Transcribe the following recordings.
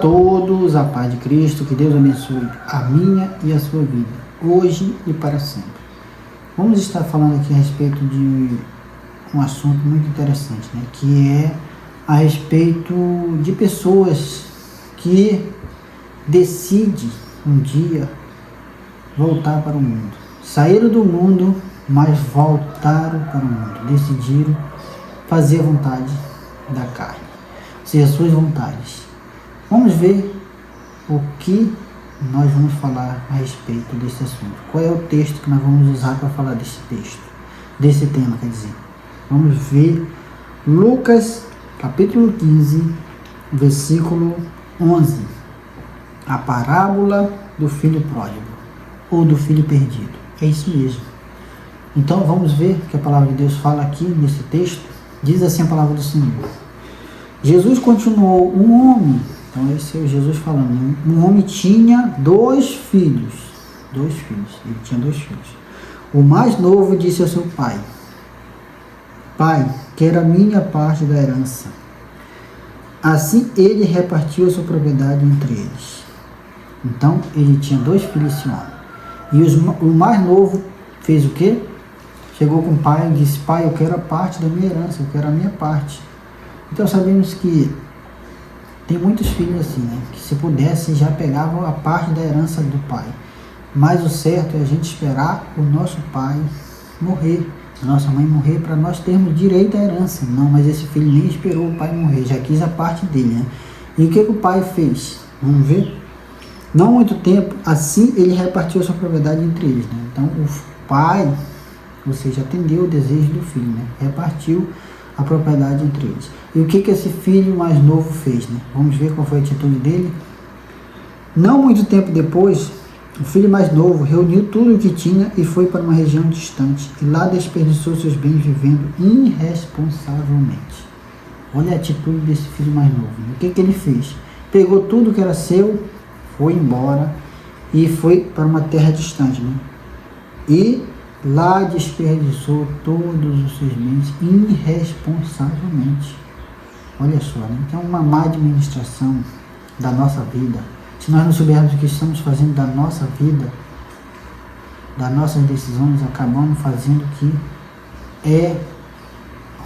Todos a paz de Cristo, que Deus abençoe a minha e a sua vida, hoje e para sempre. Vamos estar falando aqui a respeito de um assunto muito interessante, né? Que é a respeito de pessoas que decidem um dia voltar para o mundo. Saíram do mundo, mas voltaram para o mundo. Decidiram fazer a vontade da carne, ou seja, as suas vontades. Vamos ver o que nós vamos falar a respeito desse assunto. Qual é o texto que nós vamos usar para falar desse tema, quer dizer. Vamos ver Lucas, capítulo 15, versículo 11. A parábola do filho pródigo, ou do filho perdido. É isso mesmo. Então vamos ver o que a palavra de Deus fala aqui nesse texto. Diz assim a palavra do Senhor. Jesus continuou, um homem... Então esse é o Jesus falando. Um homem tinha dois filhos. Ele tinha dois filhos. O mais novo disse ao seu pai: Pai, quero a minha parte da herança. Assim ele repartiu a sua propriedade entre eles. Então ele tinha dois filhos, esse homem. E o mais novo fez o quê? Chegou com o pai e disse: Pai, eu quero a parte da minha herança, eu quero a minha parte. Então sabemos que tem muitos filhos assim, né? Que se pudesse já pegavam a parte da herança do pai. Mas o certo é a gente esperar o nosso pai morrer, a nossa mãe morrer, para nós termos direito à herança. Não, mas esse filho nem esperou o pai morrer, já quis a parte dele, né? E o que o pai fez? Vamos ver? Não muito tempo, assim ele repartiu a sua propriedade entre eles, né? Então o pai, ou seja, atendeu o desejo do filho, né? Repartiu a propriedade entre eles. E o que esse filho mais novo fez, né? Vamos ver qual foi a atitude dele. Não muito tempo depois, o filho mais novo reuniu tudo o que tinha e foi para uma região distante. E lá desperdiçou seus bens vivendo irresponsavelmente. Olha a atitude desse filho mais novo, né? O que ele fez? Pegou tudo que era seu, foi embora e foi para uma terra distante, né? E lá desperdiçou todos os seus bens irresponsavelmente. Olha só, né? Então uma má administração da nossa vida. Se nós não soubermos o que estamos fazendo da nossa vida, das nossas decisões, acabamos fazendo o que é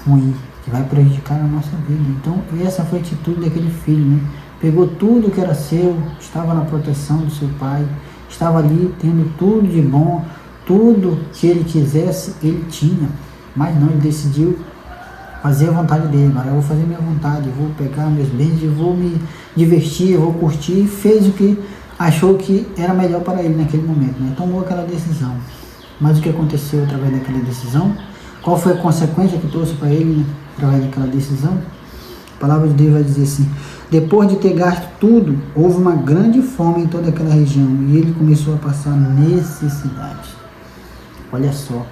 ruim, que vai prejudicar a nossa vida. Então essa foi a atitude daquele filho, né? Pegou tudo que era seu, estava na proteção do seu pai, estava ali tendo tudo de bom, tudo que ele quisesse, ele tinha. Mas não, ele decidiu fazer a vontade dele. Agora eu vou fazer minha vontade, eu vou pegar meus bens, eu vou me divertir, eu vou curtir. E fez o que achou que era melhor para ele naquele momento, né? Tomou aquela decisão. Mas o que aconteceu através daquela decisão? Qual foi a consequência que trouxe para ele, né? Através daquela decisão? A palavra de Deus vai dizer assim: depois de ter gasto tudo, houve uma grande fome em toda aquela região e ele começou a passar necessidade. Olha só.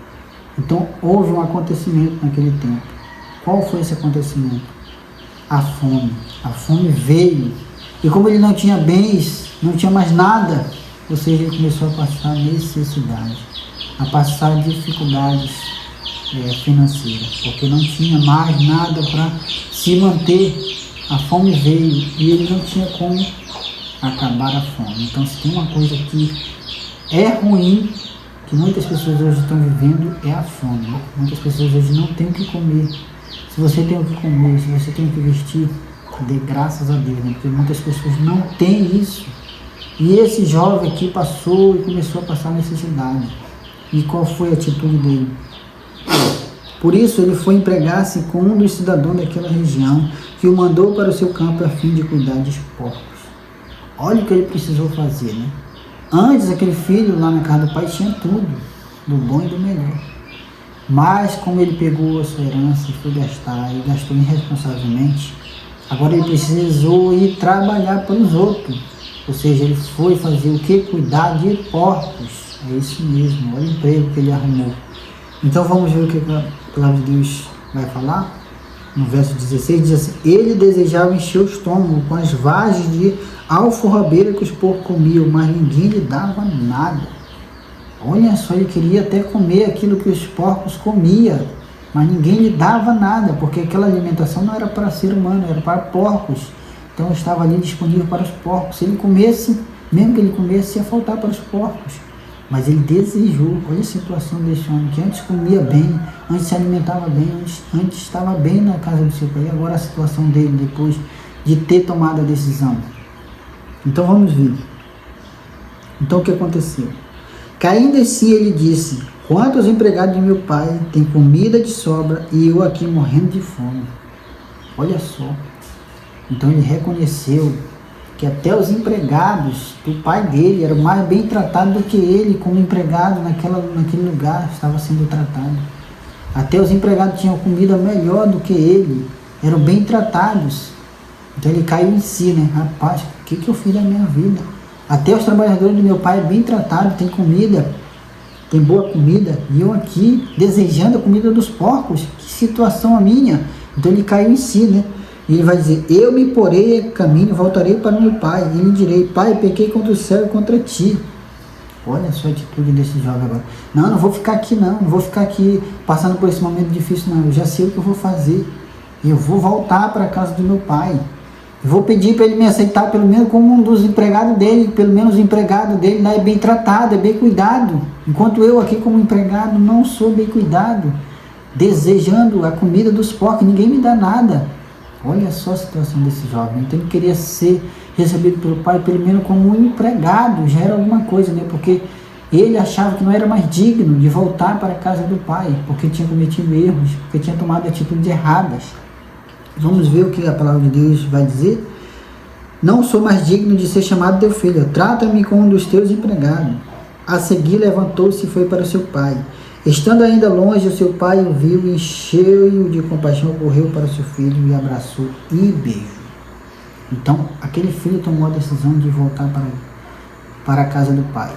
Então houve um acontecimento naquele tempo. Qual foi esse acontecimento? A fome. A fome veio. E como ele não tinha bens, não tinha mais nada, ou seja, ele começou a passar necessidade, a passar dificuldades financeiras, porque não tinha mais nada para se manter. A fome veio e ele não tinha como acabar a fome. Então se tem uma coisa que é ruim, que muitas pessoas hoje estão vivendo, é a fome. Muitas pessoas hoje não têm o que comer. Se você tem o que comer, se você tem o que vestir, dê graças a Deus, né? Porque muitas pessoas não têm isso. E esse jovem aqui passou e começou a passar necessidade. E qual foi a atitude dele? Por isso ele foi empregar-se com um dos cidadãos daquela região, que o mandou para o seu campo a fim de cuidar dos porcos. Olha o que ele precisou fazer, né? Antes, aquele filho lá na casa do pai tinha tudo, do bom e do melhor. Mas como ele pegou a sua herança e foi gastar, e gastou irresponsavelmente, agora ele precisou ir trabalhar para os outros. Ou seja, ele foi fazer o que? Cuidar de porcos. É isso mesmo, olha o emprego que ele arrumou. Então vamos ver o que a palavra de Deus vai falar. No verso 16 diz assim: ele desejava encher o estômago com as vagens de alforrabeira que os porcos comiam, mas ninguém lhe dava nada. Olha só, ele queria até comer aquilo que os porcos comiam, mas ninguém lhe dava nada, porque aquela alimentação não era para ser humano, era para porcos. Então estava ali disponível para os porcos. Se ele comesse, mesmo que ele comesse, ia faltar para os porcos. Mas ele desejou. Olha a situação desse homem, que antes comia bem, antes se alimentava bem, antes estava bem na casa do seu pai. E agora a situação dele, depois de ter tomado a decisão. Então vamos ver. Então o que aconteceu? Caindo em si, ele disse: quantos empregados de meu pai têm comida de sobra e eu aqui morrendo de fome? Olha só. Então ele reconheceu que até os empregados do pai dele eram mais bem tratados do que ele, como empregado naquele lugar estava sendo tratado. Até os empregados tinham comida melhor do que ele, eram bem tratados. Então ele caiu em si, né? Rapaz, o que eu fiz da minha vida? Até os trabalhadores do meu pai é bem tratado, tem comida, tem boa comida, e eu aqui desejando a comida dos porcos. Que situação a minha? Então ele caiu em si, né? E ele vai dizer: eu me porei a caminho, voltarei para meu pai, e lhe direi: pai, pequei contra o céu e contra ti. Olha só a atitude desse jovem agora. Não vou ficar aqui não vou ficar aqui passando por esse momento difícil não, eu já sei o que eu vou fazer. Eu vou voltar para a casa do meu pai. Eu vou pedir para ele me aceitar pelo menos como um dos empregados dele, pelo menos o empregado dele lá é bem tratado, é bem cuidado. Enquanto eu aqui como empregado não sou bem cuidado, desejando a comida dos porcos, ninguém me dá nada. Olha só a situação desse jovem. Então ele queria ser recebido pelo pai pelo menos como um empregado, já era alguma coisa, né? Porque ele achava que não era mais digno de voltar para a casa do pai, porque tinha cometido erros, porque tinha tomado atitudes erradas. Vamos ver o que a palavra de Deus vai dizer. Não sou mais digno de ser chamado teu filho, trata-me como um dos teus empregados. A seguir levantou-se e foi para o seu pai. Estando ainda longe, o seu pai o viu e, cheio de compaixão, correu para o seu filho e abraçou e beijou. Então, aquele filho tomou a decisão de voltar para a casa do pai.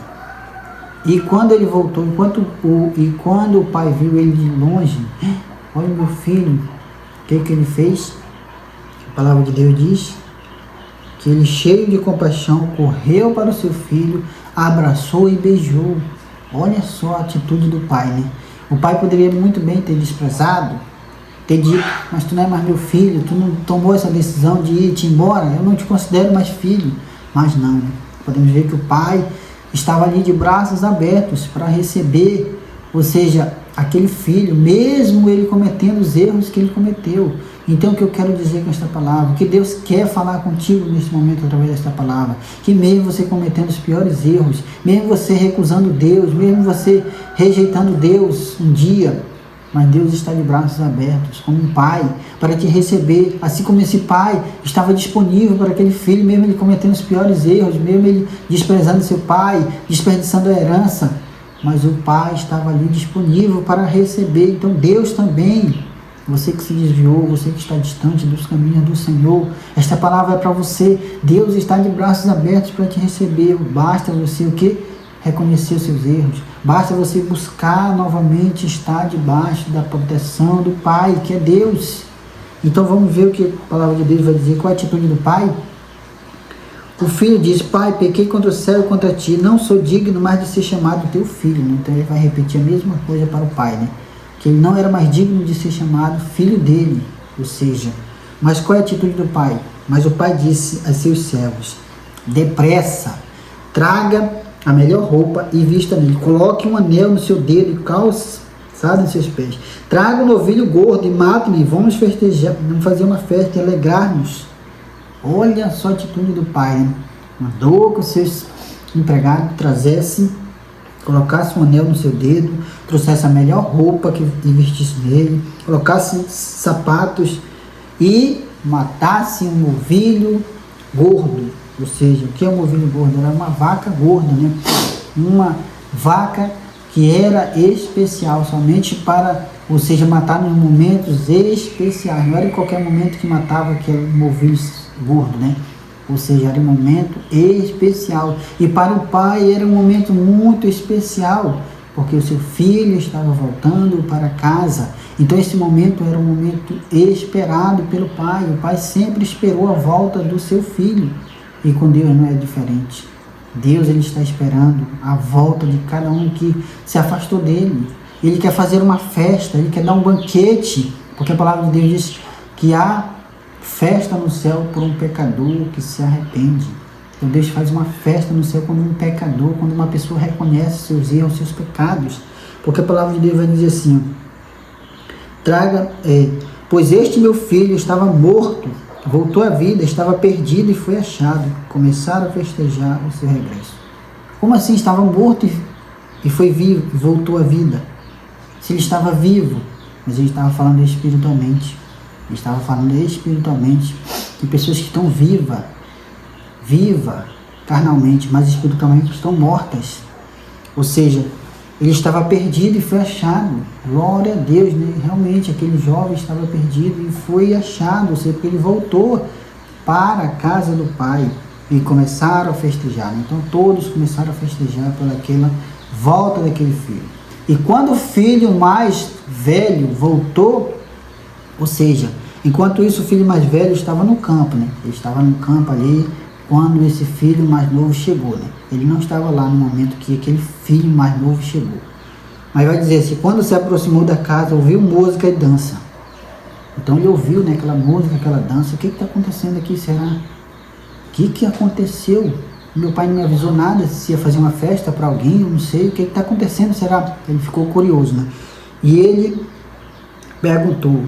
E quando ele voltou, quando o pai viu ele de longe, olha meu filho, o que ele fez? A palavra de Deus diz que ele, cheio de compaixão, correu para o seu filho, abraçou e beijou. Olha só a atitude do pai, né? O pai poderia muito bem ter desprezado, ter dito: mas tu não é mais meu filho, tu não tomou essa decisão de ir-te embora, eu não te considero mais filho. Mas não, né? Podemos ver que o pai estava ali de braços abertos para receber, ou seja, aquele filho, mesmo ele cometendo os erros que ele cometeu. Então o que eu quero dizer com esta palavra, o que Deus quer falar contigo nesse momento através desta palavra, que mesmo você cometendo os piores erros, mesmo você recusando Deus, mesmo você rejeitando Deus um dia, mas Deus está de braços abertos, como um pai, para te receber, assim como esse pai estava disponível para aquele filho, mesmo ele cometendo os piores erros, mesmo ele desprezando seu pai, desperdiçando a herança, mas o pai estava ali disponível para receber. Então Deus também, você que se desviou, você que está distante dos caminhos do Senhor, esta palavra é para você. Deus está de braços abertos para te receber. Basta você o quê? Reconhecer os seus erros. Basta você buscar novamente estar debaixo da proteção do Pai, que é Deus. Então vamos ver o que a palavra de Deus vai dizer. Qual é a atitude do Pai? O filho diz: pai, pequei contra o céu e contra ti, não sou digno mais de ser chamado teu filho. Então ele vai repetir a mesma coisa para o pai, né? Que ele não era mais digno de ser chamado filho dele. Ou seja, mas qual é a atitude do pai? Mas o pai disse a seus servos: depressa, traga a melhor roupa e vista nele, coloque um anel no seu dedo e calçado em seus pés, traga um novilho gordo e mate-me, vamos festejar, vamos fazer uma festa e alegrar-nos. Olha só a atitude do pai, né? Mandou que os seus empregados colocasse um anel no seu dedo, trouxesse a melhor roupa que vestisse nele, colocasse sapatos e matasse um novilho gordo. Ou seja, o que é um novilho gordo? Era uma vaca gorda, né? Uma vaca que era especial, somente para, ou seja, matar em momentos especiais. Não era em qualquer momento que matava aquele novilho gordo, né? Ou seja, era um momento especial. E para o pai era um momento muito especial, porque o seu filho estava voltando para casa. Então esse momento era um momento esperado pelo pai. O pai sempre esperou a volta do seu filho. E com Deus não é diferente. Deus, ele está esperando a volta de cada um que se afastou dele. Ele quer fazer uma festa, ele quer dar um banquete, porque a palavra de Deus diz que há festa no céu por um pecador que se arrepende. Então Deus faz uma festa no céu quando um pecador, quando uma pessoa reconhece seus erros, seus pecados. Porque a palavra de Deus vai dizer assim, pois este meu filho estava morto, voltou à vida, estava perdido e foi achado. Começaram a festejar o seu regresso. Como assim? Estava morto e foi vivo, e voltou à vida. Se ele estava vivo, mas ele estava falando espiritualmente. Ele estava falando espiritualmente de pessoas que estão vivas carnalmente, mas espiritualmente estão mortas. Ou seja, ele estava perdido e foi achado. Glória a Deus, né? Realmente, aquele jovem estava perdido e foi achado, ou seja, porque ele voltou para a casa do Pai e começaram a festejar. Então, todos começaram a festejar pelaquela volta daquele filho. E quando o filho mais velho voltou, ou seja, enquanto isso o filho mais velho estava no campo, né? Ele estava no campo ali quando esse filho mais novo chegou, né? Ele não estava lá no momento que aquele filho mais novo chegou. Mas vai dizer assim, quando se aproximou da casa, ouviu música e dança. Então ele ouviu, né, aquela música, aquela dança. O que está acontecendo aqui, será? O que aconteceu? Meu pai não me avisou nada, se ia fazer uma festa para alguém, eu não sei. O que está acontecendo, será? Ele ficou curioso, né? E ele perguntou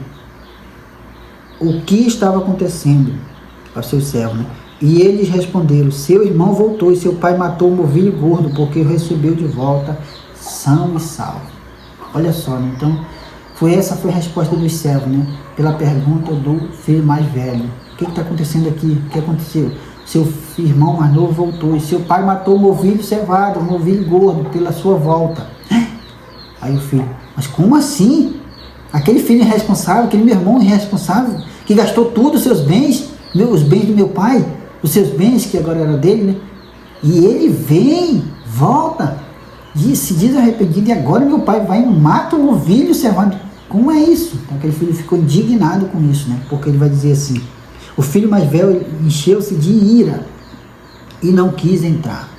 o que estava acontecendo ao seu servo, né? E eles responderam, seu irmão voltou e seu pai matou um novilho gordo, porque o recebeu de volta são e salvo. Olha só, né? Então, essa foi a resposta dos servos, né? Pela pergunta do filho mais velho. O que está acontecendo aqui? O que aconteceu? Seu irmão mais novo voltou e seu pai matou um novilho cevado, um novilho gordo, pela sua volta. Aí o filho, mas como assim? Aquele filho irresponsável, aquele meu irmão irresponsável, que gastou todos os seus bens, os bens do meu pai, os seus bens, que agora era dele, né? E ele vem, volta, se diz arrependido, e agora meu pai vai e mata um novilho cevado. Como é isso? Então aquele filho ficou indignado com isso, né? Porque ele vai dizer assim, o filho mais velho encheu-se de ira e não quis entrar.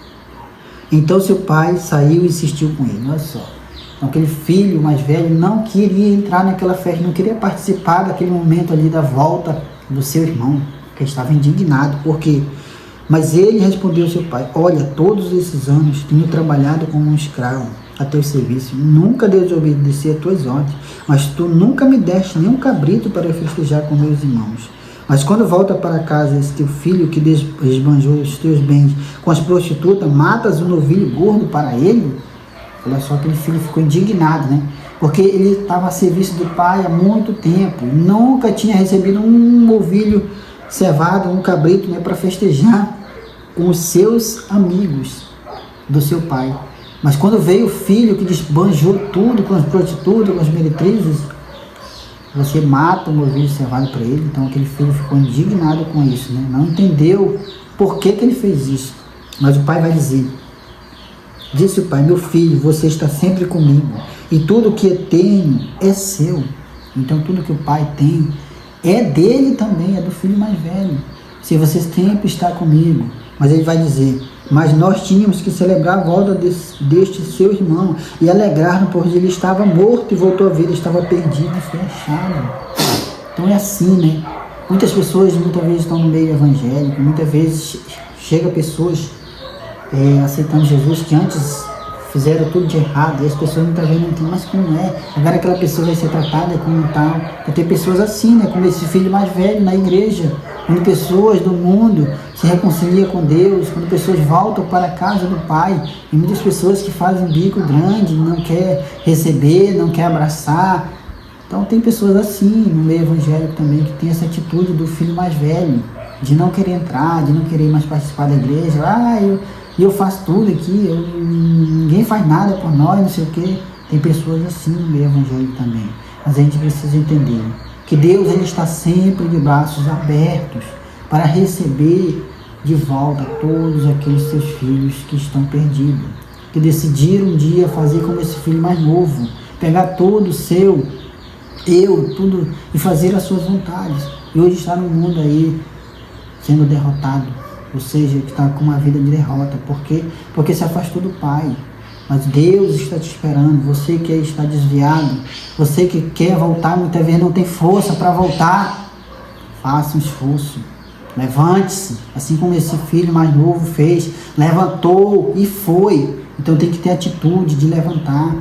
Então seu pai saiu e insistiu com ele, olha só. Então aquele filho mais velho não queria entrar naquela festa, não queria participar daquele momento ali da volta do seu irmão, que estava indignado. Por quê? Mas ele respondeu ao seu pai, olha, todos esses anos tenho trabalhado como um escravo a teu serviço, nunca desobedeci a tuas ordens, mas tu nunca me deste nem um cabrito para festejar com meus irmãos. Mas quando volta para casa esse teu filho que esbanjou os teus bens com as prostitutas, matas um novilho gordo para ele? Olha só, aquele filho ficou indignado, né? Porque ele estava a serviço do pai há muito tempo, nunca tinha recebido um novilho cevado, um cabrito, né, para festejar com os seus amigos do seu pai. Mas quando veio o filho que desbanjou tudo com as prostitutas, com as meretrizes, você mata um novilho cevado para ele. Então aquele filho ficou indignado com isso, né? Não entendeu por que ele fez isso. Mas o pai vai dizer, disse o pai, meu filho, você está sempre comigo, e tudo que eu tenho é seu. Então tudo que o pai tem é dele também, é do filho mais velho. Se você sempre está comigo. Mas ele vai dizer, mas nós tínhamos que celebrar a volta deste seu irmão e alegrar-nos, pois ele estava morto e voltou a vida, estava perdido e foi achado. Então é assim, né? Muitas pessoas muitas vezes estão no meio evangélico, muitas vezes chega pessoas aceitando Jesus que antes fizeram tudo de errado, e as pessoas muitas vezes não entendem, mas como é? Agora aquela pessoa vai ser tratada como tal. Então, tem pessoas assim, né? Como esse filho mais velho na igreja, quando pessoas do mundo se reconciliam com Deus, quando pessoas voltam para a casa do Pai, e muitas pessoas que fazem bico grande, não quer receber, não quer abraçar. Então tem pessoas assim no meio evangélico também, que tem essa atitude do filho mais velho, de não querer entrar, de não querer mais participar da igreja. Eu faço tudo aqui, ninguém faz nada por nós, não sei o quê. Tem pessoas assim no meio evangélico também. Mas a gente precisa entender que Deus, ele está sempre de braços abertos para receber de volta todos aqueles seus filhos que estão perdidos, que decidiram um dia fazer como esse filho mais novo, pegar todo o seu tudo, e fazer as suas vontades. E hoje está no mundo aí sendo derrotado, ou seja, que está com uma vida de derrota. Por quê? Porque se afastou do Pai. Mas Deus está te esperando. Você que está desviado, você que quer voltar, muitas vezes não tem força para voltar. Faça um esforço. Levante-se, assim como esse filho mais novo fez. Levantou e foi. Então tem que ter atitude de levantar.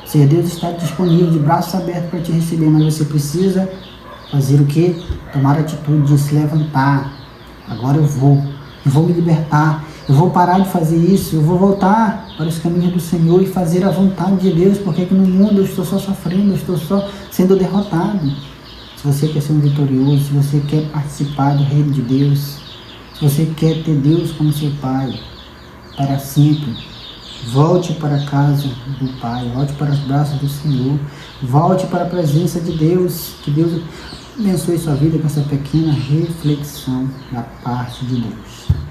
Ou seja, Deus está disponível, de braços abertos para te receber, mas você precisa fazer o quê? Tomar a atitude de se levantar. Agora eu vou me libertar. Eu vou parar de fazer isso, eu vou voltar para os caminhos do Senhor e fazer a vontade de Deus, porque aqui no mundo eu estou só sofrendo, eu estou só sendo derrotado. Se você quer ser um vitorioso, se você quer participar do reino de Deus, se você quer ter Deus como seu Pai, para sempre, volte para a casa do Pai, volte para os braços do Senhor, volte para a presença de Deus, que Deus abençoe sua vida com essa pequena reflexão da parte de Deus.